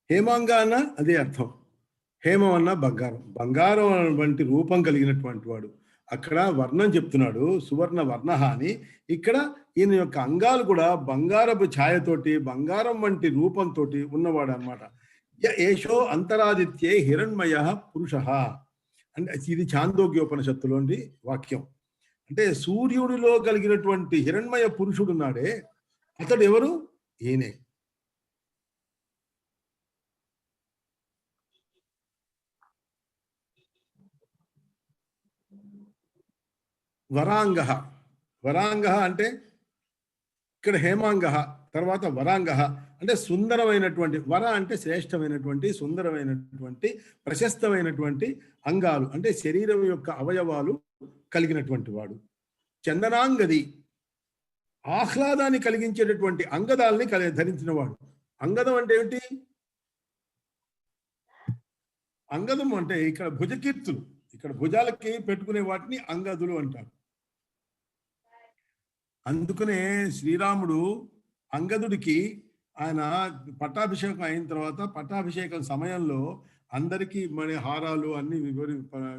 హేమాంగ అన్న అదే అర్థం. హేమం అన్న బంగారం, బంగారం వంటి రూపం కలిగినటువంటి వాడు. అక్కడ వర్ణం చెప్తున్నాడు, సువర్ణ వర్ణ అని. ఇక్కడ ఈయన యొక్క అంగాలు కూడా బంగారపు ఛాయతోటి, బంగారం వంటి రూపంతో ఉన్నవాడు అనమాట. ఏషో అంతరాదిత్యే హిరణ్మయ పురుష అంటే ఇది ఛాందోగ్యోపనిషత్తులోని వాక్యం. అంటే సూర్యుడిలో కలిగినటువంటి హిరణ్మయ పురుషుడు ఉన్నాడే, అతడు ఎవరు? ఈయనే. వరాంగ, వరాంగ అంటే ఇక్కడ హేమాంగ, తర్వాత వరాంగ అంటే సుందరమైనటువంటి, వర అంటే శ్రేష్టమైనటువంటి, సుందరమైనటువంటి, ప్రశస్తమైనటువంటి అంగాలు అంటే శరీరం యొక్క అవయవాలు కలిగినటువంటి వాడు. చందనాంగది ఆహ్లాదాన్ని కలిగించేటటువంటి అంగదాల్ని ధరించిన వాడు. అంగదం అంటే ఏమిటి? అంగదం అంటే ఇక్కడ భుజకీర్తులు, ఇక్కడ భుజాలకి పెట్టుకునే వాటిని అంగదులు అంటారు. అందుకనే శ్రీరాముడు అంగదుడికి ఆయన పట్టాభిషేకం అయిన తర్వాత, పట్టాభిషేకం సమయంలో అందరికీ మన హారాలు అన్ని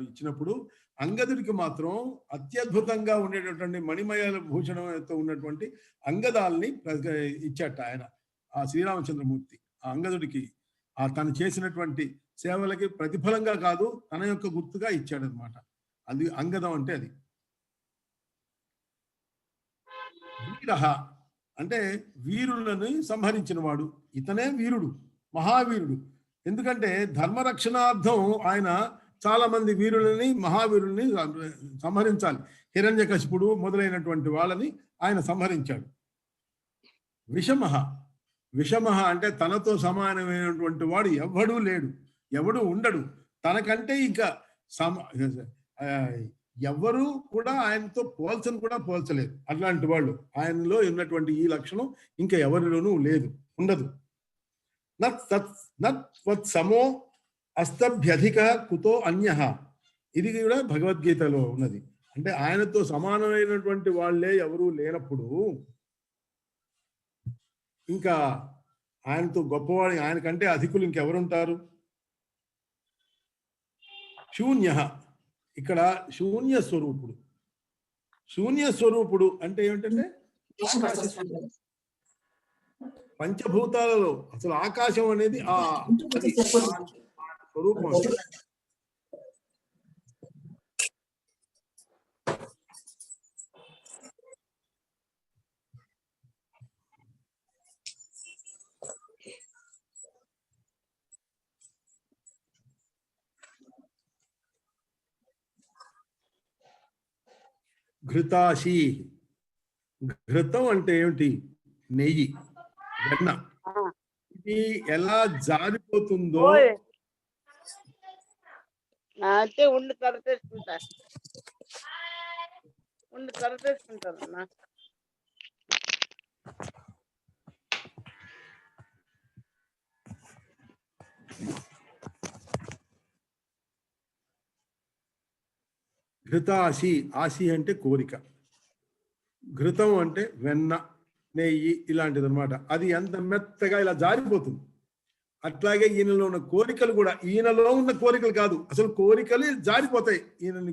ఇచ్చినప్పుడు అంగదుడికి మాత్రం అత్యద్భుతంగా ఉండేటటువంటి మణిమయ భూషణంతో ఉన్నటువంటి అంగదాల్ని ఇచ్చాట ఆయన, ఆ శ్రీరామచంద్రమూర్తి. ఆ అంగదుడికి తను చేసినటువంటి సేవలకి ప్రతిఫలంగా కాదు, తన యొక్క గుర్తుగా ఇచ్చాడనమాట. అది అంగదం అంటే. అది వీరహ అంటే వీరులను సంహరించిన వాడు. ఇతనే వీరుడు, మహావీరుడు. ఎందుకంటే ధర్మరక్షణార్థం ఆయన చాలా మంది వీరులని, మహావీరుల్ని సంహరించాలి. హిరణ్యకశిపుడు మొదలైనటువంటి వాళ్ళని ఆయన సంహరించాడు. విషమః, విషమః అంటే తనతో సమానమైనటువంటి వాడు ఎవడూ లేడు, ఎవడు ఉండడు. తనకంటే ఇంకా ఎవ్వరూ కూడా ఆయనతో పోల్చను కూడా పోల్చలేదు. అట్లాంటి వాళ్ళు, ఆయనలో ఉన్నటువంటి ఈ లక్షణం ఇంకా ఎవరిలోనూ లేదు, ఉండదు. నత్ సమో అస్తభ్యధిక కుతో అన్యః, ఇది కూడా భగవద్గీతలో ఉన్నది. అంటే ఆయనతో సమానమైనటువంటి వాళ్ళే ఎవరూ లేనప్పుడు ఇంకా ఆయనతో గొప్పవాడు, ఆయనకంటే అధికులు ఇంకెవరుంటారు? శూన్య, ఇక్కడ శూన్య స్వరూపుడు. శూన్య స్వరూపుడు అంటే ఏమిటంటే పంచభూతాలలో అసలు ఆకాశం అనేది ఆ స్వరూపం. ఘృతాశి, ఘృతం అంటే ఏమిటి? నెయ్యి, వెన్న. ఇది ఎలా జారిపోతుందో అయితే ఉండి తరతేసుకుంటారు, ఉండి తరతేసుకుంటారు అన్న. ఘృతాశి, ఆశి అంటే కోరిక, ఘృతం అంటే వెన్న, నెయ్యి ఇలాంటిది అనమాట. అది ఎంత మెత్తగా ఇలా జారిపోతుంది. అట్లాగే ఈయనలో ఉన్న కోరికలు కూడా, ఈయనలో ఉన్న కోరికలు కాదు, అసలు కోరికలు జారిపోతాయి. ఈయనని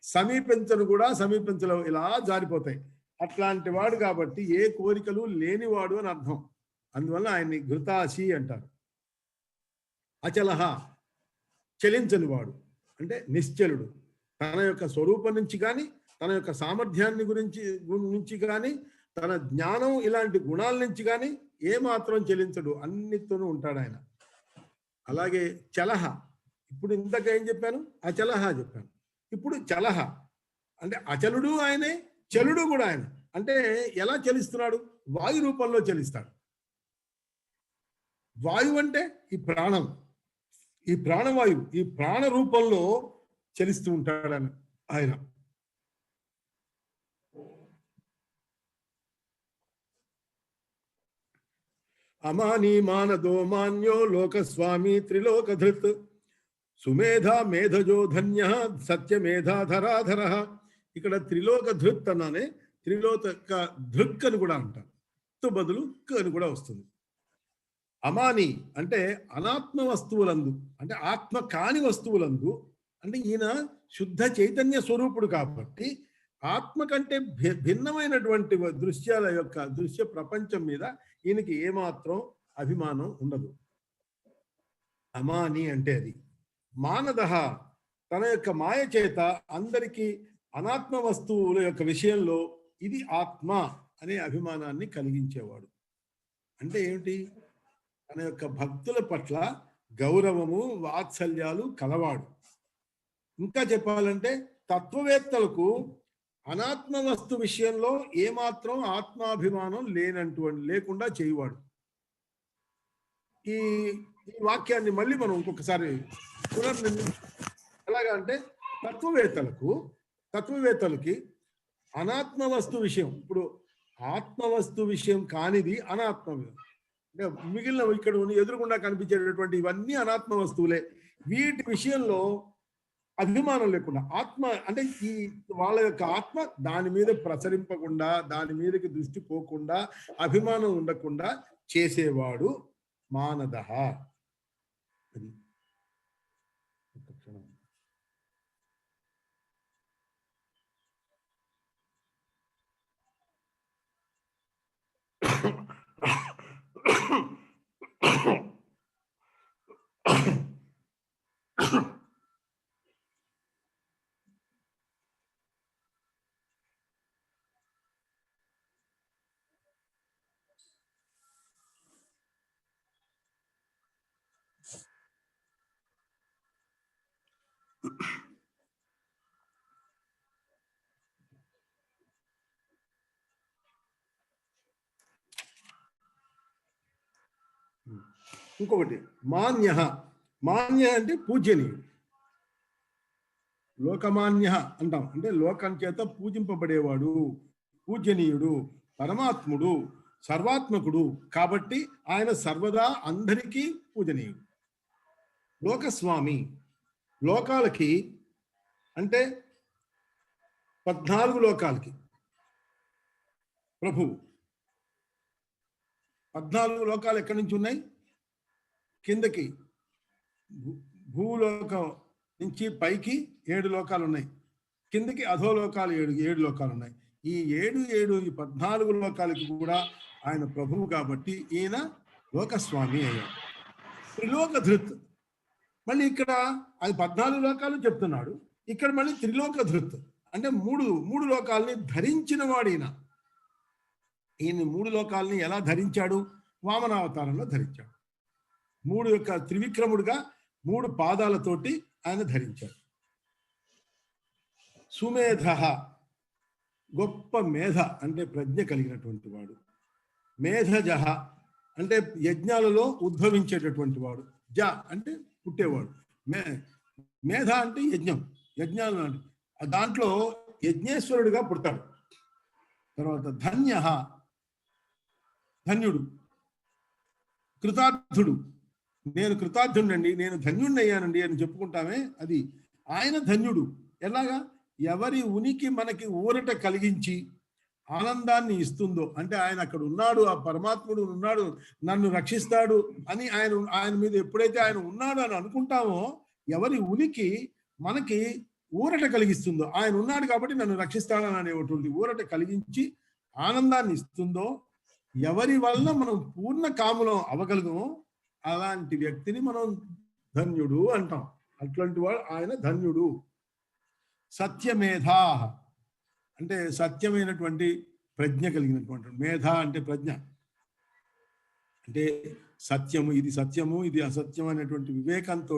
సమీపించను కూడా సమీపించలేవు, ఇలా జారిపోతాయి. అట్లాంటి వాడు కాబట్టి ఏ కోరికలు లేనివాడు అని అర్థం. అందువల్ల ఆయన్ని ఘృతాశి అంటారు. అచలహ, చలించని వాడు అంటే నిశ్చలుడు. తన యొక్క స్వరూపం నుంచి కానీ, తన యొక్క సామర్థ్యాన్ని నుంచి కానీ, తన జ్ఞానం ఇలాంటి గుణాల నుంచి కానీ ఏమాత్రం చెలించడు, అన్నిటితోనూ ఉంటాడు ఆయన. అలాగే చలహ, ఇప్పుడు ఇంతక ఏం చెప్పాను? అచలహ చెప్పాను. ఇప్పుడు చలహ అంటే అచలుడు ఆయనే, చలుడు కూడా ఆయన. అంటే ఎలా చలిస్తున్నాడు? వాయు రూపంలో చలిస్తాడు. వాయువు అంటే ఈ ప్రాణం, ఈ ప్రాణవాయువు, ఈ ప్రాణ రూపంలో చలిస్తూ ఉంటాడని ఆయన. అమానీ మానదో మాన్యో లోకస్వామి త్రిలోకధృత్ సుమేధా మేధజో ధన్య సత్యమేధాధరాధర. ఇక్కడ త్రిలోకధృత్ అన్నానే త్రిలోక ధృక్ అని కూడా అంటారు. బదులు క్ అని కూడా వస్తుంది. అమాని అంటే అనాత్మ వస్తువులందు, అంటే ఆత్మ కాని వస్తువులందు, అంటే ఈయన శుద్ధ చైతన్య స్వరూపుడు కాబట్టి ఆత్మ కంటే భిన్నమైనటువంటి దృశ్యాల యొక్క దృశ్య ప్రపంచం మీద ఈయనకి ఏమాత్రం అభిమానం ఉండదు. అమాని అంటే అది. మానదహ తన యొక్క మాయ చేత అందరికీ అనాత్మ వస్తువుల యొక్క విషయంలో ఇది ఆత్మ అనే అభిమానాన్ని కలిగించేవాడు. అంటే ఏమిటి? తన యొక్క భక్తుల పట్ల గౌరవము వాత్సల్యాలు కలవాడు. ఇంకా చెప్పాలంటే తత్వవేత్తలకు అనాత్మ వస్తు విషయంలో ఏమాత్రం ఆత్మాభిమానం లేకుండా చేయువాడు. ఈ వాక్యాన్ని మళ్ళీ మనం ఇంకొకసారి ఎలాగా అంటే తత్వవేత్తలకి అనాత్మ వస్తు విషయం, ఇప్పుడు ఆత్మవస్తు విషయం కానిది అనాత్మ, అంటే మిగిలిన ఇక్కడ ఎదురుగుండా కనిపించేటటువంటి ఇవన్నీ అనాత్మ వస్తువులే. వీటి విషయంలో అభిమానం లేకుండా ఆత్మ అంటే ఈ వాళ్ళ యొక్క ఆత్మ దాని మీద ప్రసరింపకుండా, దాని మీదకి దృష్టి పోకుండా, అభిమానం ఉండకుండా చేసేవాడు మానదహ. అది ఇంకొకటి మాన్య. మాన్య అంటే పూజ్యనీయుడు. లోకమాన్య అంటాం, అంటే లోకం చేత పూజింపబడేవాడు, పూజ్యనీయుడు, పరమాత్ముడు, సర్వాత్మకుడు కాబట్టి ఆయన సర్వదా అందరికీ పూజనీయుడు. లోకస్వామి, లోకాలకి అంటే 14 లోకాలకి ప్రభు. 14 లోకాలు ఎక్కడి నుంచి ఉన్నాయి? కిందకి భూలోకం నుంచి పైకి 7 లోకాలు ఉన్నాయి, కిందకి అధోలోకాలు 7 లోకాలు ఉన్నాయి. ఈ 14 లోకాలకి కూడా ఆయన ప్రభువు కాబట్టి ఈయన లోకస్వామి అయ్యాడు. త్రిలోక ధృత్, మళ్ళీ ఇక్కడ అది 14 లోకాలు చెప్తున్నాడు, ఇక్కడ మళ్ళీ త్రిలోక ధృత్ అంటే మూడు లోకాలని ధరించిన వాడు ఈయన. 3 లోకాలని ఎలా ధరించాడు? వామనావతారంలో ధరించాడు. 3 యొక్క త్రివిక్రముడుగా 3 పాదాలతోటి ఆయన ధరించాడు. సుమేధ, గొప్ప మేధ అంటే ప్రజ్ఞ కలిగినటువంటి వాడు. మేధజ అంటే యజ్ఞాలలో ఉద్భవించేటటువంటి వాడు. జ అంటే పుట్టేవాడు. మేధ అంటే యజ్ఞాలు అంటే దాంట్లో యజ్ఞేశ్వరుడిగా పుడతాడు. తర్వాత ధన్య, ధన్యుడు. కృతార్థుడు, నేను కృతార్థుడండి, నేను ధన్యుణ్ణయ్యానండి అని చెప్పుకుంటామే, అది ఆయన ధన్యుడు. ఎలాగా? ఎవరి ఉనికి మనకి ఊరట కలిగించి ఆనందాన్ని ఇస్తుందో, అంటే ఆయన అక్కడ ఉన్నాడు, ఆ పరమాత్ముడు ఉన్నాడు, నన్ను రక్షిస్తాడు అని ఆయన మీద ఎప్పుడైతే ఆయన ఉన్నాడు అని అనుకుంటామో, ఎవరి ఉనికి మనకి ఊరట కలిగిస్తుందో, ఆయన ఉన్నాడు కాబట్టి నన్ను రక్షిస్తాడని అనేటువంటి ఊరట కలిగించి ఆనందాన్ని ఇస్తుందో, ఎవరి వల్ల మనం పూర్ణ కాములం అవ్వగలుగుమో అలాంటి వ్యక్తిని మనం ధన్యుడు అంటాం. అట్లాంటి వాడు ఆయన ధన్యుడు. సత్యమేధా అంటే సత్యమైనటువంటి ప్రజ్ఞ కలిగినటువంటి. మేధ అంటే ప్రజ్ఞ, అంటే సత్యము, ఇది సత్యము ఇది అసత్యం అనేటువంటి వివేకంతో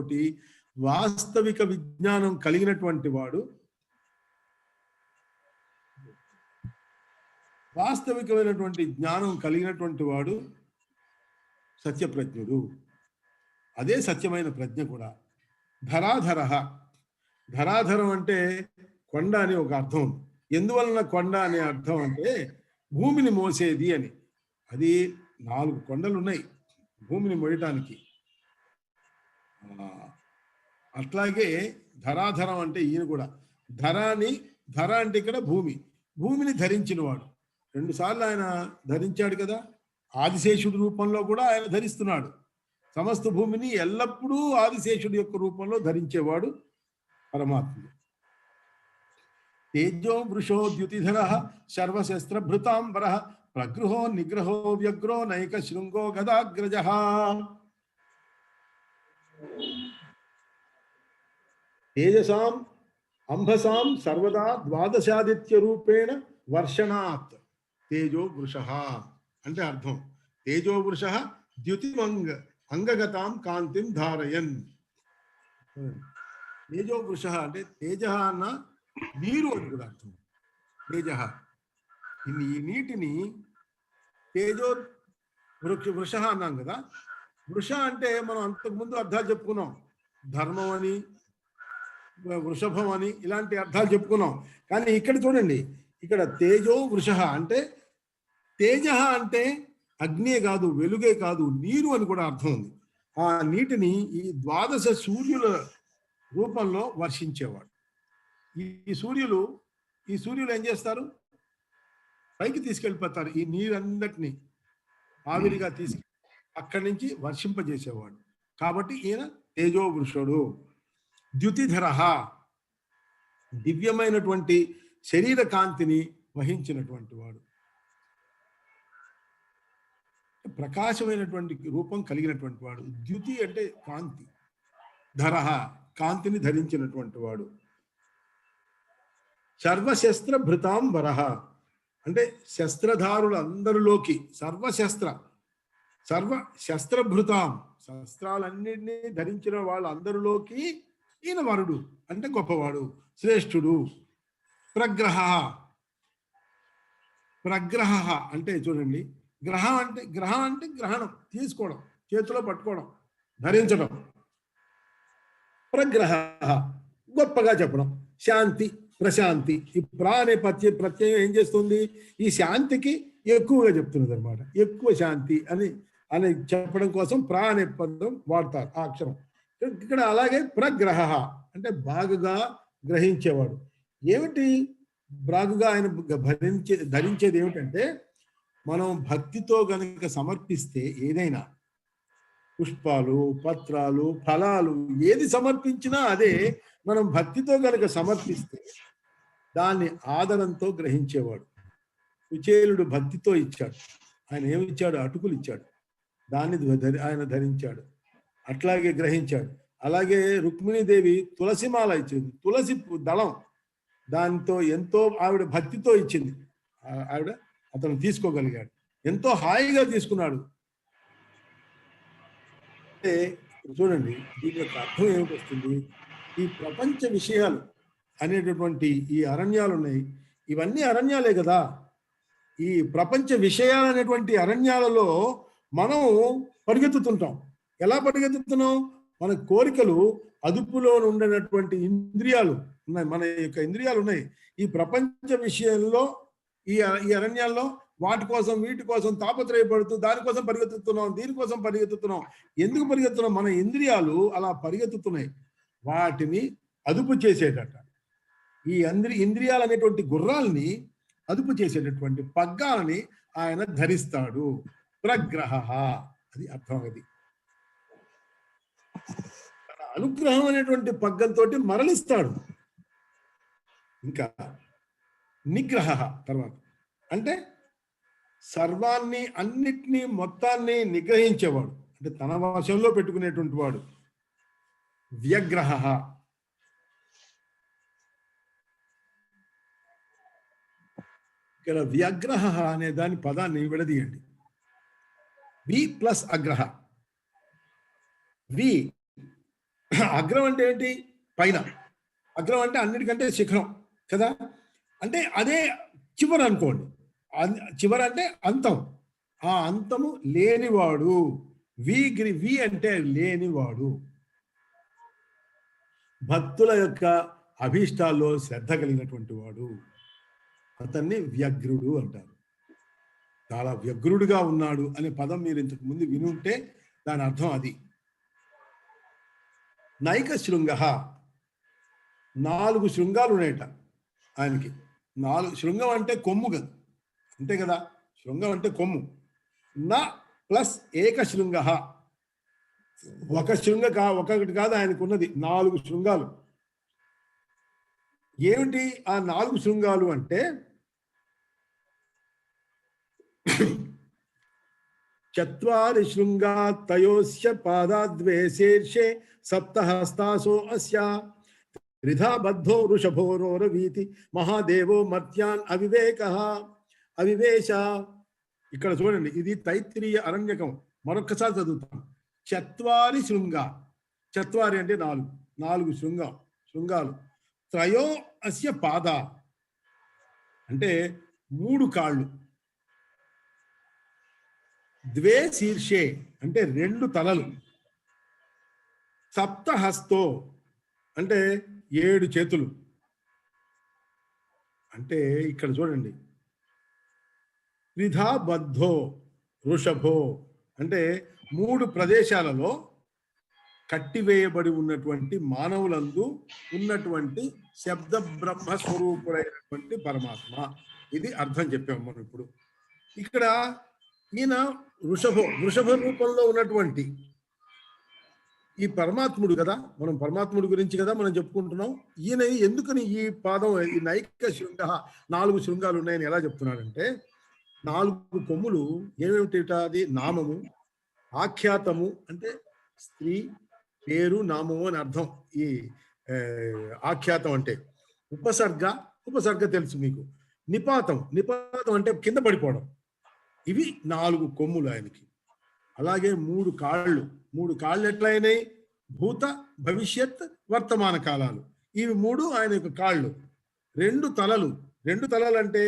వాస్తవిక విజ్ఞానం కలిగినటువంటి వాడు, వాస్తవికమైనటువంటి జ్ఞానం కలిగినటువంటి వాడు సత్యప్రజ్ఞుడు. అదే సత్యమైన ప్రజ్ఞ కూడా. ధరాధర, ధరాధరం అంటే కొండ అని ఒక అర్థం. ఎందువలన కొండ అనే అర్థం అంటే భూమిని మోసేది అని. అది 4 కొండలు ఉన్నాయి భూమిని మోయటానికి. అట్లాగే ధరాధరం అంటే ఈయన కూడా. ధర అంటే ఇక్కడ భూమిని ధరించిన వాడు. 2 సార్లు ఆయన ధరించాడు కదా. ఆదిశేషుడి రూపంలో కూడా ఆయన ధరిస్తున్నాడు. సమస్త భూమిని ఎల్లప్పుడూ ఆదిశేషుడి యొక్క రూపంలో ధరించేవాడు పరమాత్ముడు. తేజో వృషో ద్యుతిధర సర్వశస్త్రభృతాంబర ప్రగృహో నిగ్రహో వ్యగ్రో నైక శృంగో గదాగ్రజ. తేజసాం అంబసాం సర్వదా ద్వాదశాదిత్య రూపేణ వర్షణాత్ తేజో వృష అంటే అర్థం. తేజో వృష ద్యుతిమంగ అంగగతాం కాంతిం ధారయన్. తేజో వృష అంటే తేజ అన్న నీరు అని కూడా అర్థం. తేజ ఈ నీటిని తేజో వృష అన్నాం కదా. వృష అంటే మనం అంతకుముందు అర్థాలు చెప్పుకున్నాం. ధర్మం అని, వృషభం అని ఇలాంటి అర్థాలు చెప్పుకున్నాం. కానీ ఇక్కడ చూడండి, ఇక్కడ తేజో వృష అంటే తేజ అంటే అగ్నే కాదు, వెలుగే కాదు, నీరు అని కూడా అర్థం ఉంది. ఆ నీటిని ఈ ద్వాదశ సూర్యుల రూపంలో వర్షించేవాడు. ఈ సూర్యులు ఏం చేస్తారు? పైకి తీసుకెళ్ళిపోతారు. ఈ నీరందటినీ ఆవిరిగా తీసుకెళ్ళి అక్కడి నుంచి వర్షింపజేసేవాడు. కాబట్టి ఈయన తేజో వృషుడు. ద్యుతిధర దివ్యమైనటువంటి శరీర కాంతిని వహించినటువంటి వాడు, ప్రకాశమైనటువంటి రూపం కలిగినటువంటి వాడు. ద్యుతి అంటే కాంతి, ధర కాంతిని ధరించినటువంటి వాడు. సర్వశస్త్ర భృతాంబర అంటే శస్త్రధారులు అందరిలోకి సర్వ శస్త్రభృతాం శస్త్రాలన్నింటినీ ధరించిన వాళ్ళందరిలోకి ఈయన వరుడు అంటే గొప్పవాడు, శ్రేష్ఠుడు. ప్రగ్రహ అంటే చూడండి, గ్రహం అంటే గ్రహణం, తీసుకోవడం, చేతిలో పట్టుకోవడం, ధరించడం. ప్రగ్రహ గొప్పగా చెప్పడం. శాంతి, ప్రశాంతి. ఈ అనే ప్రత్యయం ఏం చేస్తుంది? ఈ శాంతికి ఎక్కువగా చెప్తున్నది అనమాట. ఎక్కువ శాంతి అని చెప్పడం కోసం అనే పదం వాడతారు, ఆ అక్షరం ఇక్కడ. అలాగే ప్రగ్రహ అంటే బాగుగా గ్రహించేవాడు. ఏమిటి బాగుగా ఆయన ధరించేది ఏమిటంటే, మనం భక్తితో గనుక సమర్పిస్తే ఏదైనా పుష్పాలు, పత్రాలు, ఫలాలు ఏది సమర్పించినా అదే మనం భక్తితో గనుక సమర్పిస్తే దాన్ని ఆదరంతో గ్రహించేవాడు. కుచేలుడు భక్తితో ఇచ్చాడు, ఆయన ఏమిచ్చాడు? అటుకులు ఇచ్చాడు, దాన్ని ఆయన ధరించాడు, అట్లాగే గ్రహించాడు. అలాగే రుక్మిణీదేవి తులసిమాల ఇచ్చింది, తులసి దళం, దాంతో ఎంతో ఆవిడ భక్తితో ఇచ్చింది. అతను తీసుకోగలిగాడు, ఎంతో హాయిగా తీసుకున్నాడు. అంటే చూడండి, దీని యొక్క అర్థం ఏమిటి వస్తుంది? ఈ ప్రపంచ విషయాలు అనేటటువంటి ఈ అరణ్యాలు ఉన్నాయి, ఇవన్నీ అరణ్యాలే కదా. ఈ ప్రపంచ విషయాలు అనేటువంటి అరణ్యాలలో మనం పరిగెత్తుతుంటాం. ఎలా పరిగెత్తుతున్నాం? మన కోరికలు అదుపులో ఉండేటటువంటి ఇంద్రియాలు ఉన్నాయి, మన యొక్క ఇంద్రియాలు ఉన్నాయి. ఈ ప్రపంచ విషయంలో ఈ అరణ్యాల్లో వాటి కోసం వీటి కోసం తాపత్రయపడుతూ దానికోసం పరిగెత్తుతున్నాం, దీనికోసం పరిగెత్తుతున్నాం. ఎందుకు పరిగెత్తున్నాం? మన ఇంద్రియాలు అలా పరిగెత్తుతున్నాయి. వాటిని అదుపు చేసేటట ఈ ఇంద్రియాలు అనేటువంటి గుర్రాలని అదుపు చేసేటటువంటి పగ్గాలని ఆయన ధరిస్తాడు. ప్రగ్రహ అది అర్థం. అది అనుగ్రహం అనేటువంటి పగ్గంతో మరలిస్తాడు. ఇంకా నిగ్రహ తర్వాత అంటే సర్వాన్ని, అన్నిటినీ, మొత్తాన్ని నిగ్రహించేవాడు, అంటే తన వశంలో పెట్టుకునేటువంటి వాడు. వ్యగ్రహ ఇక్కడ వ్యగ్రహ అనే దాని పదాన్ని విడదీయండి. వి ప్లస్ అగ్రహ. వి అగ్రం అంటే ఏంటి? పైన. అగ్రం అంటే అన్నిటికంటే శిఖరం కదా. అంటే అదే చివర అనుకోండి. చివర అంటే అంతం. ఆ అంతము లేనివాడు. వి అంటే లేనివాడు. భక్తుల యొక్క అభీష్టాల్లో శ్రద్ధ కలిగినటువంటి వాడు, అతన్ని వ్యగ్రుడు అంటారు. చాలా వ్యగ్రుడుగా ఉన్నాడు అనే పదం మీరు ఇంతకు ముందు విని ఉంటే దాని అర్థం అది. నైక శృంగ, 4 శృంగాలు ఉన్నాయట ఆయనకి. 4 శృంగం అంటే కొమ్ము కదా, అంతే కదా. శృంగం అంటే కొమ్ము. నా ప్లస్ ఏక శృంగ, ఒకటి కాదు ఆయనకున్నది 4 శృంగాలు. ఏమిటి ఆ 4 శృంగాలు అంటే చత్వారి శృంగా తయోస్య పాదాద్వే శీర్షే సప్తహస్తాసో అస్య త్రిధా బద్ధో వృషభోరోరవీతి మహాదేవో మర్త్యాన్ అవివేశ. ఇక్కడ చూడండి, ఇది తైత్తిరీయ అరణ్యకం. మరొక్కసారి చదువుతాం. చత్వారి శృంగ, చత్వారి అంటే 4 శృంగాలు. త్రయో అస్య పాద అంటే 3 కాళ్ళు. ద్వే శీర్షే అంటే 2 తలలు. సప్తహస్తో అంటే 7 చేతులు. అంటే ఇక్కడ చూడండి, త్రిధా బద్ధో వృషభో అంటే 3 ప్రదేశాలలో కట్టివేయబడి ఉన్నటువంటి మానవులందు ఉన్నటువంటి శబ్ద బ్రహ్మ స్వరూపుడైనటువంటి పరమాత్మ. ఇది అర్థం చెప్పాము మనం ఇప్పుడు. ఇక్కడ ఈయన వృషభ రూపంలో ఉన్నటువంటి ఈ పరమాత్ముడు కదా, మనం పరమాత్ముడి గురించి కదా మనం చెప్పుకుంటున్నాం. ఈయన ఎందుకని ఈ పాదం, ఈ నైక శృంగ 4 శృంగాలు ఉన్నాయని ఎలా చెప్తున్నాడంటే, 4 కొమ్ములు ఏమేమిటి? అది నామము, ఆఖ్యాతము అంటే స్త్రీ పేరు, నామము అని అర్థం. ఈ ఆఖ్యాతం అంటే ఉపసర్గ తెలుసు మీకు. నిపాతం అంటే కింద పడిపోవడం. ఇవి 4 కొమ్ములు ఆయనకి. అలాగే 3 కాళ్ళు ఎట్లయినాయి? భూత, భవిష్యత్, వర్తమాన కాలాలు. ఇవి 3 ఆయన యొక్క కాళ్ళు. 2 తలలు అంటే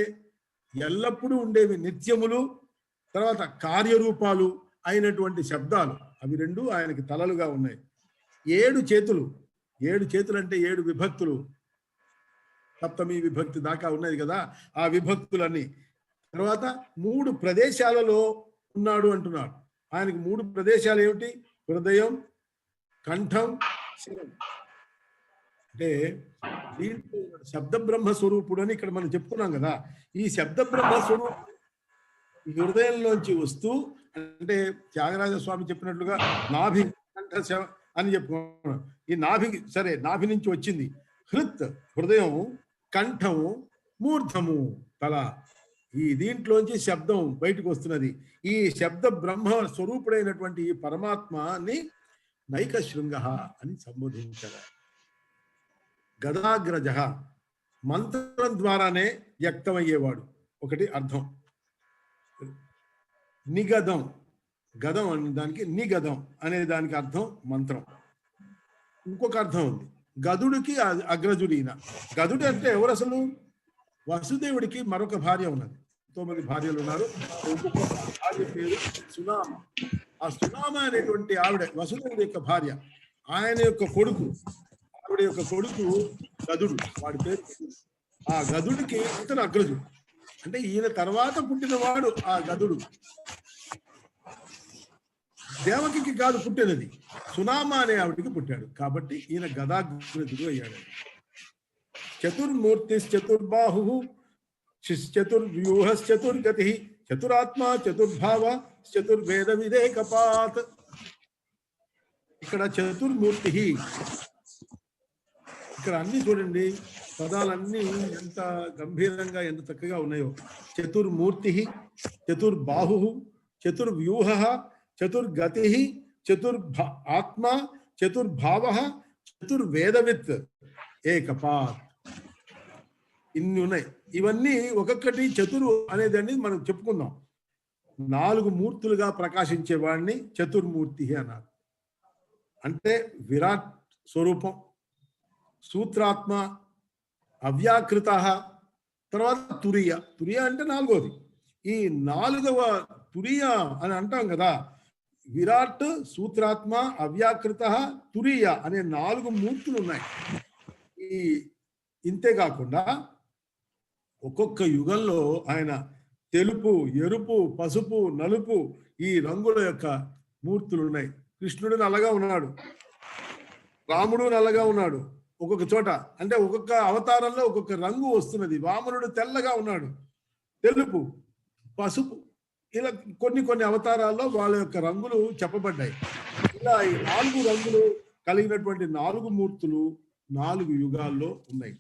ఎల్లప్పుడూ ఉండేవి నిత్యములు, తర్వాత కార్యరూపాలు అయినటువంటి శబ్దాలు. అవి 2 ఆయనకి తలలుగా ఉన్నాయి. 7 చేతులు అంటే 7 విభక్తులు. సప్తమి విభక్తి దాకా ఉన్నది కదా, ఆ విభక్తులన్నీ. తర్వాత 3 ప్రదేశాలలో ఉన్నాడు అంటున్నాడు. ఆయనకి 3 ప్రదేశాలు ఏమిటి? హృదయం, కంఠం, శిరం. అంటే దీంట్లో శబ్ద బ్రహ్మ స్వరూపుడు అని ఇక్కడ మనం చెప్పుకున్నాం కదా. ఈ శబ్ద బ్రహ్మ స్వరూపుడు హృదయంలోంచి వస్తూ, అంటే త్యాగరాజ స్వామి చెప్పినట్లుగా నాభి కంఠ అని చెప్పుకున్నాం. ఈ నాభి నుంచి వచ్చింది. హృదయం, కంఠము, మూర్ధము, తల. ఈ దీంట్లోంచి శబ్దం బయటకు వస్తున్నది. ఈ శబ్ద బ్రహ్మ స్వరూపుడైనటువంటి ఈ పరమాత్మని నైక శృంగ అని సంబోధించారు. గదాగ్రజ మంత్రం ద్వారానే వ్యక్తమయ్యేవాడు. ఒకటి అర్థం. నిగదం, గదం అనే దానికి నిగదం అనే దానికి అర్థం మంత్రం. ఇంకొక అర్థం ఉంది, గదుడికి అగ్రజుడు ఈయన. గదుడు అంటే ఎవరు అసలు? వసుదేవుడికి మరొక భార్య ఉన్నది. 9 భార్యలు ఉన్నారు. ఇంకొక భార్య పేరు సునామ. ఆ సునామ అనేటువంటి ఆవిడ వసుదేవుడి యొక్క భార్య. ఆయన యొక్క కొడుకు, ఆవిడ యొక్క కొడుకు గదుడు, వాడి పేరు. ఆ గదుడికి ఇతను అగ్రజుడు. అంటే ఈయన తర్వాత పుట్టినవాడు ఆ గదుడు. దేవకికి కాదు పుట్టినది, సునామ అనే ఆవిడికి పుట్టాడు. కాబట్టి ఈయన గదాగ్రజుడు అయ్యాడు. చతుర్మూర్తిశ్చతుర్బాహు చతుర్వ్యూహశ్చతుర్గతి చతురాత్మా చతుర్భావ చతుర్వేద విదేకపాత్. ఇక్కడ చతుర్మూర్తి. ఇక్కడ అన్ని చూడండి, పదాలన్నీ ఎంత గంభీరంగా, ఎంత చక్కగా ఉన్నాయో. చతుర్మూర్తి, చతుర్బాహు, చతుర్వ్యూహ, చతుర్గతి, ఆత్మ, చతుర్భావ, చతుర్వేదవిత్ ఏకపాత్. ఇన్ని ఉన్నాయి. ఇవన్నీ ఒక్కొక్కటి చతురు అనేదాన్ని మనం చెప్పుకుందాం. 4 మూర్తులుగా ప్రకాశించే వాడిని చతుర్మూర్తి అన్నారు. అంటే విరాట్ స్వరూపం, సూత్రాత్మ, అవ్యాకృత, తర్వాత తురియ అంటే 4వది. ఈ 4వ తురియ అని అంటాం కదా. విరాట్, సూత్రాత్మ, అవ్యాకృత, తురియ అనే 4 మూర్తులు ఉన్నాయి. ఇంతే కాకుండా ఒక్కొక్క యుగంలో ఆయన తెలుపు, ఎరుపు, పసుపు, నలుపు ఈ రంగుల యొక్క మూర్తులు ఉన్నాయి. కృష్ణుడు నల్లగా ఉన్నాడు, రాముడు నల్లగా ఉన్నాడు. ఒక్కొక్క చోట అంటే ఒక్కొక్క అవతారంలో ఒక్కొక్క రంగు వస్తున్నది. వామనుడు తెల్లగా ఉన్నాడు, తెలుపు, పసుపు. ఇలా కొన్ని కొన్ని అవతారాల్లో వాళ్ళ యొక్క రంగులు చెప్పబడ్డాయి. ఇలా ఈ 4 రంగులు కలిగినటువంటి 4 మూర్తులు 4 యుగాల్లో ఉన్నాయి.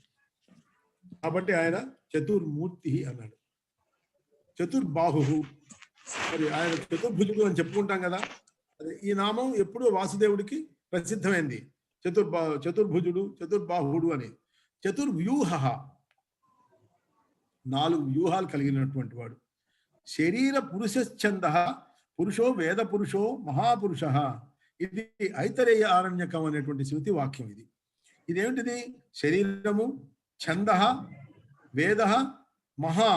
కాబట్టి ఆయన చతుర్మూర్తి అన్నాడు. చతుర్బాహు, మరి ఆయన చతుర్భుజుడు అని చెప్పుకుంటాం కదా. అదే ఈ నామం ఎప్పుడూ వాసుదేవుడికి ప్రసిద్ధమైంది. చతుర్భుజుడు, చతుర్బాహుడు అని. చతుర్వ్యూహ, 4 వ్యూహాలు కలిగినటువంటి వాడు. శరీర పురుషశ్చంద పురుషో వేద పురుషో మహాపురుష. ఇది ఐతరేయ ఆరణ్యకం అనేటువంటి శృతి వాక్యం. ఇదేమిటిది? శరీరము, ఛంద, వేద, మహా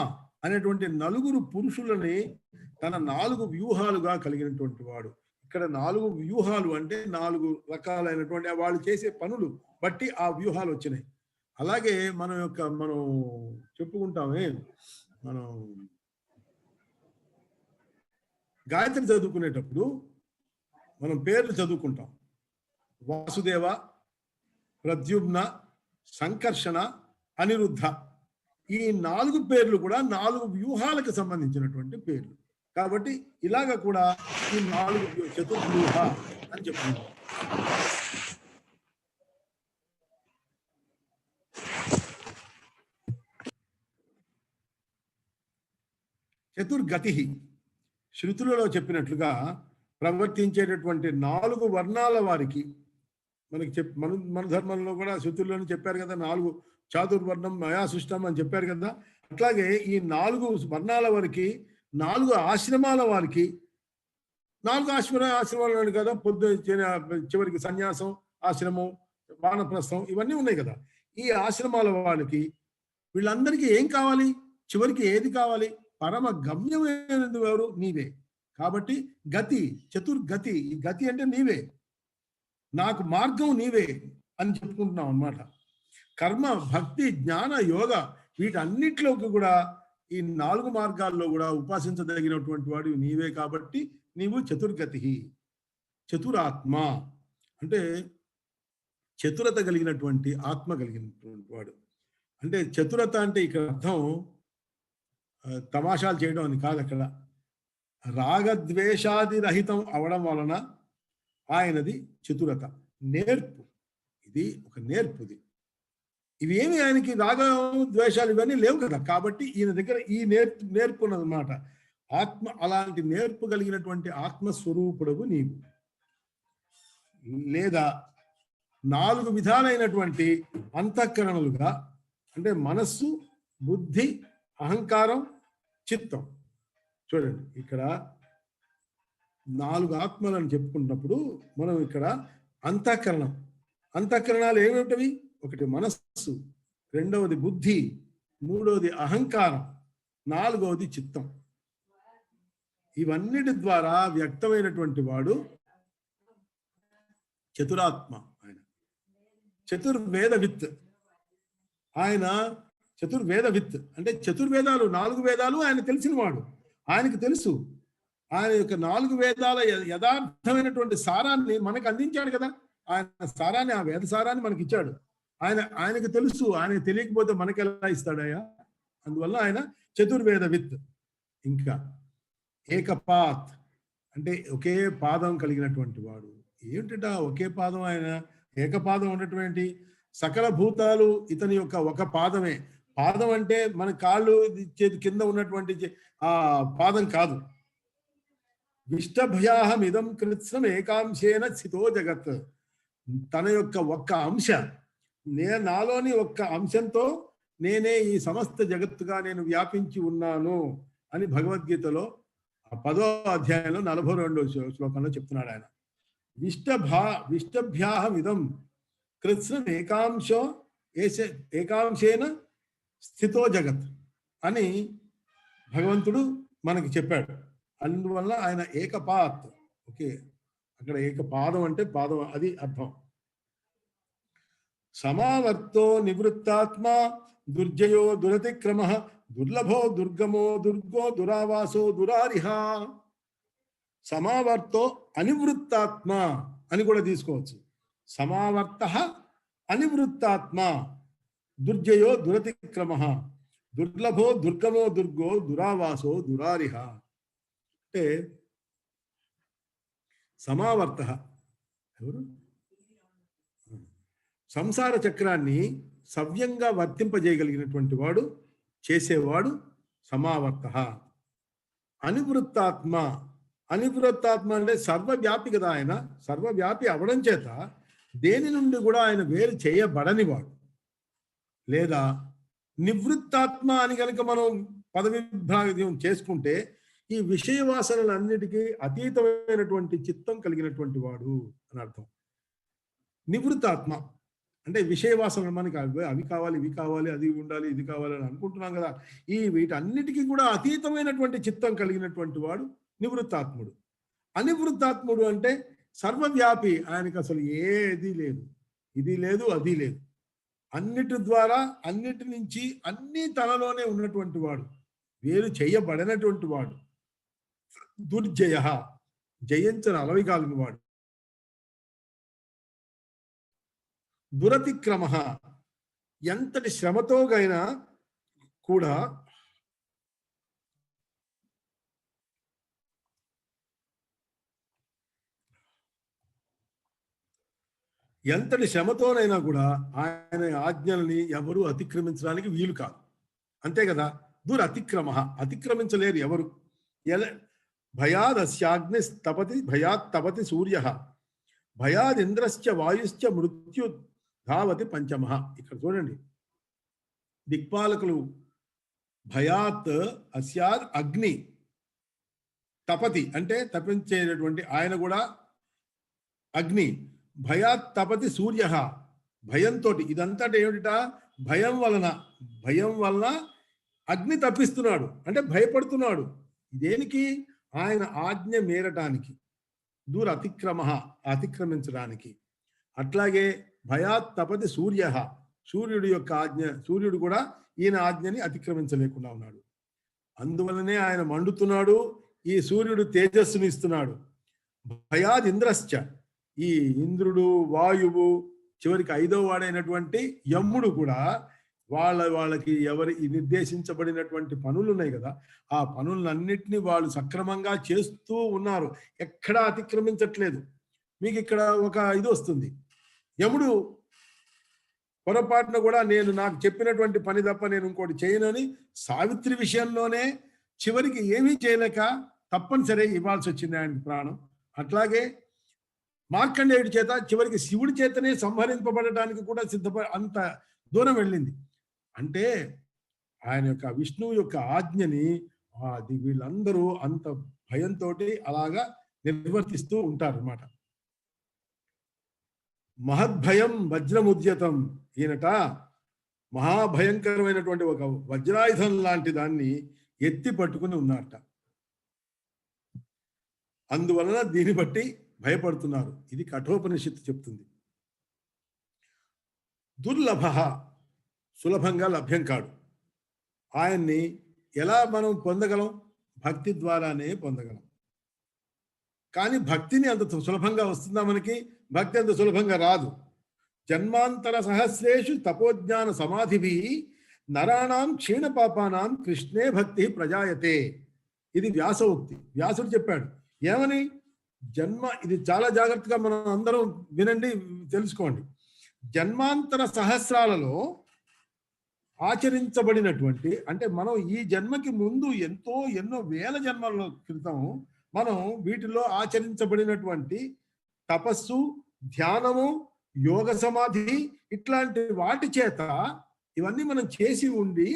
అనేటువంటి 4 పురుషులని తన 4 వ్యూహాలుగా కలిగినటువంటి వాడు. ఇక్కడ 4 వ్యూహాలు అంటే 4 రకాలైనటువంటి వాళ్ళు చేసే పనులు బట్టి ఆ వ్యూహాలు వచ్చినాయి. అలాగే మనం చెప్పుకుంటామే, మనం గాయత్రి చదువుకునేటప్పుడు మనం పేర్లు చదువుకుంటాం. వాసుదేవ, ప్రద్యుమ్న, సంకర్షణ, అనిరుద్ధ. ఈ 4 పేర్లు కూడా 4 వ్యూహాలకు సంబంధించినటువంటి పేర్లు. కాబట్టి ఇలాగ కూడా ఈ 4 చతుర్వ్యూహ అని చెప్పుకుంటాం. చతుర్గతి, శృతులలో చెప్పినట్లుగా ప్రవర్తించేటటువంటి 4 వర్ణాల వారికి మనకి మన ధర్మంలో కూడా శృతుల్లోనే చెప్పారు కదా, 4 చాతుర్వర్ణం మయా సృష్టం అని చెప్పారు కదా. అట్లాగే ఈ 4 వర్ణాల వారికి, 4 ఆశ్రమాల వారికి, 4 ఆశ్రమాలు కదా, చివరికి సన్యాసం, ఆశ్రమం, వానప్రస్థం ఇవన్నీ ఉన్నాయి కదా. ఈ ఆశ్రమాల వాళ్ళకి వీళ్ళందరికీ ఏం కావాలి? చివరికి ఏది కావాలి? పరమ గమ్యమైనది ఎవరు? నీవే. కాబట్టి గతి, చతుర్గతి. ఈ గతి అంటే నీవే, నాకు మార్గం నీవే అని చెప్పుకుంటున్నాం అన్నమాట. కర్మ, భక్తి, జ్ఞాన, యోగ వీటన్నిటిలోకి కూడా ఈ 4 మార్గాల్లో కూడా ఉపాసించదగినటువంటి వాడు నీవే. కాబట్టి నీవు చతుర్గతి, చతురాత్మ అంటే చతురత కలిగినటువంటి ఆత్మ కలిగినటువంటి వాడు. అంటే చతురత అంటే ఇక్కడ అర్థం తమాషాలు చేయడం అని కాదు. అక్కడ రాగద్వేషాది రహితం అవడం వలన ఆయనది చతురత, నేర్పు. ఇది ఒక నేర్పుది. ఇవేమి ఆయనకి రాగం, ద్వేషాలు ఇవన్నీ లేవు కదా. కాబట్టి ఈయన దగ్గర ఈ నేర్పు ఉన్నదన్నమాట. ఆత్మ, అలాంటి నేర్పు కలిగినటువంటి ఆత్మస్వరూపుడవు నీవు. లేదా 4 విధాలైనటువంటి అంతఃకరణలుగా అంటే మనస్సు, బుద్ధి, అహంకారం, చిత్తం. చూడండి, ఇక్కడ 4 ఆత్మలను చెప్పుకున్నప్పుడు మనం ఇక్కడ అంతఃకరణాలు ఏమిటవి? ఒకటి మనస్సు, రెండవది బుద్ధి, మూడవది అహంకారం, 4వది చిత్తం. ఇవన్నిటి ద్వారా వ్యక్తమైనటువంటి వాడు చతురాత్మ. ఆయన చతుర్వేదవిత్. ఆయన చతుర్వేదవిత్ అంటే చతుర్వేదాలు, 4 వేదాలు ఆయన తెలిసిన వాడు. ఆయనకు తెలుసు. ఆయన యొక్క 4 వేదాల యథార్థమైనటువంటి సారాన్ని మనకు అందించాడు కదా. ఆయన సారాన్ని, ఆ వేద సారాన్ని మనకి ఇచ్చాడు. ఆయనకు తెలుసు. ఆయనకు తెలియకపోతే మనకి ఎలా ఇస్తాడయ్యా? అందువల్ల ఆయన చతుర్వేదవిత్. ఇంకా ఏకపాత్ అంటే ఒకే పాదం కలిగినటువంటి వాడు. ఏమిటట ఒకే పాదం? ఆయన ఏకపాదం ఉన్నటువంటి సకల భూతాలు ఇతని యొక్క ఒక పాదమే. పాదం అంటే మన కాళ్ళు చేతి కింద ఉన్నటువంటి ఆ పాదం కాదు. విష్టభయాహమిదం కృత్స్నం ఏకాంశేన స్థితో జగత్. తన యొక్క ఒక్క అంశ, నాలోని ఒక్క అంశంతో నేనే ఈ సమస్త జగత్తుగా నేను వ్యాపించి ఉన్నాను అని భగవద్గీతలో 10వ అధ్యాయంలో 42వ శ్లోకంలో చెప్తున్నాడు ఆయన. విష్టభ్యాహమిదం కృత్స్నం ఏకాంశేన స్థితో జగత్ అని భగవంతుడు మనకి చెప్పాడు. అందువల్ల ఆయన ఏకపాత్. ఓకే, అక్కడ ఏకపాదం అంటే పాదం, అది అర్థం. సమావర్తో నివృత్తాత్మ దుర్జయో దురతిక్రమ దుర్లభో దుర్గమో దుర్గో దురావాసో దురారిహ. సమావర్తో అనివృత్తాత్మ అని కూడా తీసుకోవచ్చు. సమావర్త అనివృత్తాత్మ దుర్జయో దురతిక్రమ దుర్లభో దుర్గమో దుర్గో దురావాసో దురారిహ. అంటే సమావర్త ఎవరు సంసార చక్రాన్ని సవ్యంగా వర్తింపజేయగలిగినటువంటి వాడు, చేసేవాడు సమావర్త. అనివృత్తాత్మ, అనివృత్తాత్మ అంటే సర్వవ్యాపి కదా ఆయన. సర్వవ్యాపి అవడం చేత దేని నుండి కూడా ఆయన వేరు చేయబడనివాడు. లేదా నివృత్తాత్మ అని కనుక మనం పదవిభాగం చేసుకుంటే ఈ విషయ వాసనలన్నిటికీ అతీతమైనటువంటి చిత్తం కలిగినటువంటి వాడు అని అర్థం. నివృత్తాత్మ అంటే విషయ వాసనలు మనకి అవి కావాలి, ఇవి కావాలి, అది ఉండాలి, ఇది కావాలి అని అనుకుంటున్నాం కదా. ఈ వీటన్నిటికీ కూడా అతీతమైనటువంటి చిత్తం కలిగినటువంటి వాడు నివృత్తాత్ముడు. అనివృత్తాత్ముడు అంటే సర్వవ్యాపి, ఆయనకు అసలు ఏది లేదు, ఇది లేదు, అది లేదు, అన్నిటి ద్వారా అన్నిటి నుంచి అన్ని తనలోనే ఉన్నటువంటి వాడు, వేరు చేయబడినటువంటి వాడు. దుర్జయ, జయించని అలవి కాలిన వాడు. దురతిక్రమ, ఎంతటి శ్రమతోగైనా కూడా ఎంతటి శ్రమతోనైనా కూడా ఆయన ఆజ్ఞల్ని ఎవరు అతిక్రమించడానికి వీలు కాదు. అంతే కదా. దురతిక్రమ, అతిక్రమించలేరు ఎవరు. భయాదస్యాగ్ని తపతి, భయాత్ తపతి సూర్య, భయాదింద్రశ్చ వాయుశ్చ మృత్యు ధావతి పంచమ. ఇక్కడ చూడండి, దిక్పాలకులు భయాత్ అస్యాద్ అగ్ని, తపతి అంటే తపించేటటువంటి ఆయన కూడా అగ్ని, భయాత్ తపతి సూర్య, భయంతో. ఇదంతా ఏమిట, భయం వలన అగ్ని తప్పిస్తున్నాడు అంటే భయపడుతున్నాడు. దేనికి, ఆయన ఆజ్ఞ మేరటానికి. దూర అతిక్రమ, అతిక్రమించడానికి. అట్లాగే భయాత్ తపతి సూర్య, సూర్యుడి యొక్క ఆజ్ఞ, సూర్యుడు కూడా ఈయన ఆజ్ఞని అతిక్రమించలేకుండా ఉన్నాడు. అందువలనే ఆయన మండుతున్నాడు, ఈ సూర్యుడు తేజస్సుని ఇస్తున్నాడు. భయాద్ ఇంద్రశ్చ, ఈ ఇంద్రుడు, వాయువు, చివరికి 5వ వాడైనటువంటి యముడు కూడా వాళ్ళకి ఎవరి నిర్దేశించబడినటువంటి పనులు ఉన్నాయి కదా, ఆ పనులన్నిటినీ వాళ్ళు సక్రమంగా చేస్తూ ఉన్నారు, ఎక్కడా అతిక్రమించట్లేదు. మీకు ఇక్కడ ఒక ఇది వస్తుంది, యముడు పొరపాటున కూడా నేను నాకు చెప్పినటువంటి పని తప్ప నేను ఇంకోటి చేయనని సావిత్రి విషయంలోనే చివరికి ఏమీ చేయలేక తప్పనిసరి ఇవ్వాల్సి వచ్చింది ఆయనకి ప్రాణం. అట్లాగే మార్కండేయుడి చేత చివరికి శివుడి చేతనే సంహరింపబడటానికి కూడా అంత దూరం వెళ్ళింది. అంటే ఆయన యొక్క విష్ణువు యొక్క ఆజ్ఞని వీళ్ళందరూ అంత భయంతో అలాగా నిర్వర్తిస్తూ ఉంటారు అన్నమాట. మహద్భయం వజ్రముద్యతం, ఈయనట మహాభయంకరమైనటువంటి ఒక వజ్రాయుధం లాంటి దాన్ని ఎత్తి పట్టుకుని ఉన్నారట. అందువలన దీన్ని బట్టి భయపడుతున్నారు. ఇది కఠోపనిషత్తు చెప్తుంది. దుర్లభ, సులభంగా లభ్యం కాడు. ఆయన్ని ఎలా మనం పొందగలం? భక్తి ద్వారానే పొందగలం. కానీ భక్తిని అంత సులభంగా వస్తుందా మనకి? భక్తి అంత సులభంగా రాదు. జన్మాంతర సహస్రేషు తపోజ్ఞాన సమాధిభి నరాణాం క్షీణ పాపానాం కృష్ణే భక్తి ప్రజాయతే. ఇది వ్యాసోక్తి. వ్యాసుడు చెప్పాడు. ఏమని? ఇది చాలా జాగ్రత్తగా మనం అందరం వినండి, తెలుసుకోండి. జన్మాంతర సహస్రాలలో ఆచరించబడినటువంటి, అంటే మనం ఈ జన్మకి ముందు ఎన్నో వేల జన్మల క్రితం మనం వీటిలో ఆచరించబడినటువంటి తపస్సు, ధ్యానము, యోగ సమాధి ఇట్లాంటి వాటి చేత ఇవన్నీ మనం చేసి ఉండి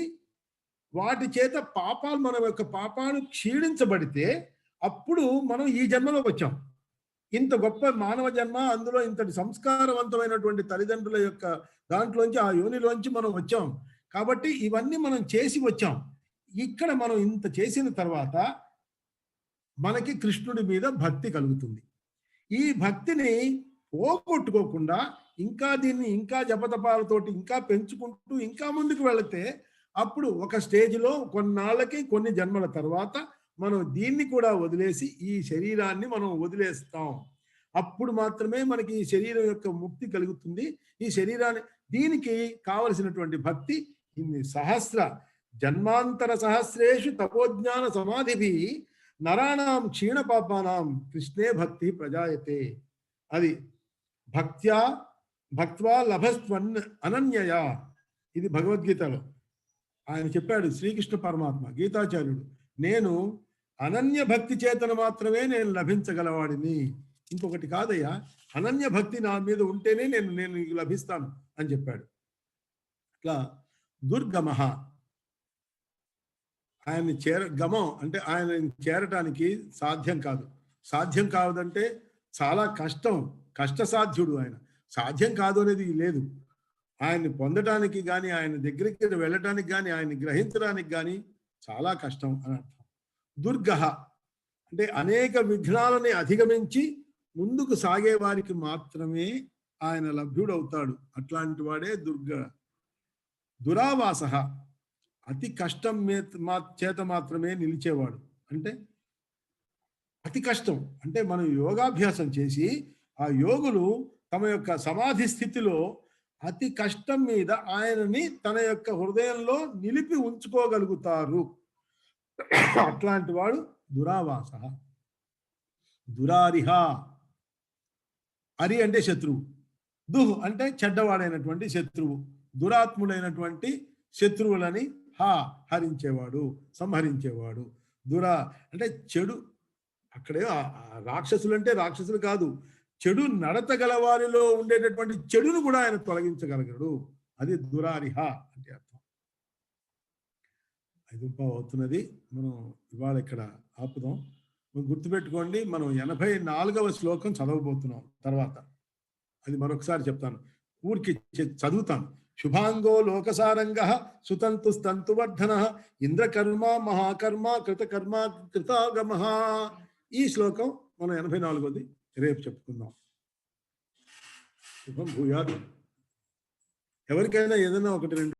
వాటి చేత పాపాలు, మన యొక్క పాపాలు క్షీణించబడితే అప్పుడు మనం ఈ జన్మలో వచ్చాం. ఇంత గొప్ప మానవ జన్మ, అందులో ఇంతటి సంస్కారవంతమైనటువంటి తల్లిదండ్రుల యొక్క దాంట్లోంచి, ఆ యోనిలోంచి మనం వచ్చాం. కాబట్టి ఇవన్నీ మనం చేసి వచ్చాం. ఇక్కడ మనం ఇంత చేసిన తర్వాత మనకి కృష్ణుడి మీద భక్తి కలుగుతుంది. ఈ భక్తిని పోగొట్టుకోకుండా ఇంకా జపతపాలతోటి ఇంకా పెంచుకుంటూ ఇంకా ముందుకు వెళితే అప్పుడు ఒక స్టేజ్లో కొన్నాళ్ళకి, కొన్ని జన్మల తర్వాత మనం దీన్ని కూడా వదిలేసి ఈ శరీరాన్ని మనం వదిలేస్తాం. అప్పుడు మాత్రమే మనకి ఈ శరీరం యొక్క ముక్తి కలుగుతుంది. ఈ శరీరాన్ని, దీనికి కావలసినటువంటి భక్తి ఇన్ని జన్మాంతర సహస్రేషు తపోజ్ఞాన సమాధిభి నరాణం క్షీణ పాపానాం కృష్ణే భక్తి ప్రజాయతే. అది భక్త్యా భక్త్వా లభస్త్వన్ అనన్యయా. ఇది భగవద్గీతలో ఆయన చెప్పాడు శ్రీకృష్ణ పరమాత్మ గీతాచార్యుడు, నేను అనన్య భక్తి చేతన మాత్రమే నేను లభించగలవాడిని, ఇంకొకటి కాదయ్యా, అనన్య భక్తి నా మీద ఉంటేనే నేను నీకు లభిస్తాను అని చెప్పాడు. అట్లా దుర్గమః, ఆయన్ని గమం అంటే ఆయన చేరటానికి సాధ్యం కాదు. సాధ్యం కాదంటే చాలా కష్టం, కష్టసాధ్యుడు ఆయన. సాధ్యం కాదు అనేది లేదు. ఆయన్ని పొందటానికి కానీ, ఆయన దగ్గరికి వెళ్ళటానికి కానీ, ఆయన్ని గ్రహించడానికి కానీ చాలా కష్టం అని అర్థం. దుర్గః అంటే అనేక విఘ్నాలని అధిగమించి ముందుకు సాగే వారికి మాత్రమే ఆయన లభ్యుడవుతాడు. అట్లాంటి వాడే దురావాసః, అతి కష్టం చేత మాత్రమే నిలిచేవాడు. అంటే అతి కష్టం అంటే మనం యోగాభ్యాసం చేసి ఆ యోగులు తమ యొక్క సమాధి స్థితిలో అతి కష్టం మీద ఆయనని తన యొక్క హృదయంలో నిలిపి ఉంచుకోగలుగుతారు. అట్లాంటి వాడు దురావాసః. దురారిహ, అరి అంటే శత్రువు, దుహ్ అంటే చెడ్డవాడైనటువంటి శత్రువు, దురాత్ముడైనటువంటి శత్రువులని హరించేవాడు, సంహరించేవాడు. అంటే చెడు, అక్కడే రాక్షసులు అంటే రాక్షసులు కాదు, చెడు నడత గల వారిలో ఉండేటటువంటి చెడును కూడా ఆయన తొలగించగలగడు. అది దురారిహ అంటే అర్థం. 5:15 అవుతున్నది, మనం ఇవాళ ఇక్కడ ఆపుదాం. గుర్తుపెట్టుకోండి, మనం 84వ శ్లోకం చదవబోతున్నాం తర్వాత. అది మరొకసారి చెప్తాను, ఊరికి చదువుతాను. శుభాంగో లోకసారంగ సుతంతు స్తంతువర్ధన ఇంద్రకర్మ మహాకర్మ కృతకర్మ కృతాగమ. ఈ శ్లోకం మనం 84వది రేపు చెప్పుకుందాం. శుభం భూయాత్. ఎవరికైనా ఏదైనా ఒకటి రెండు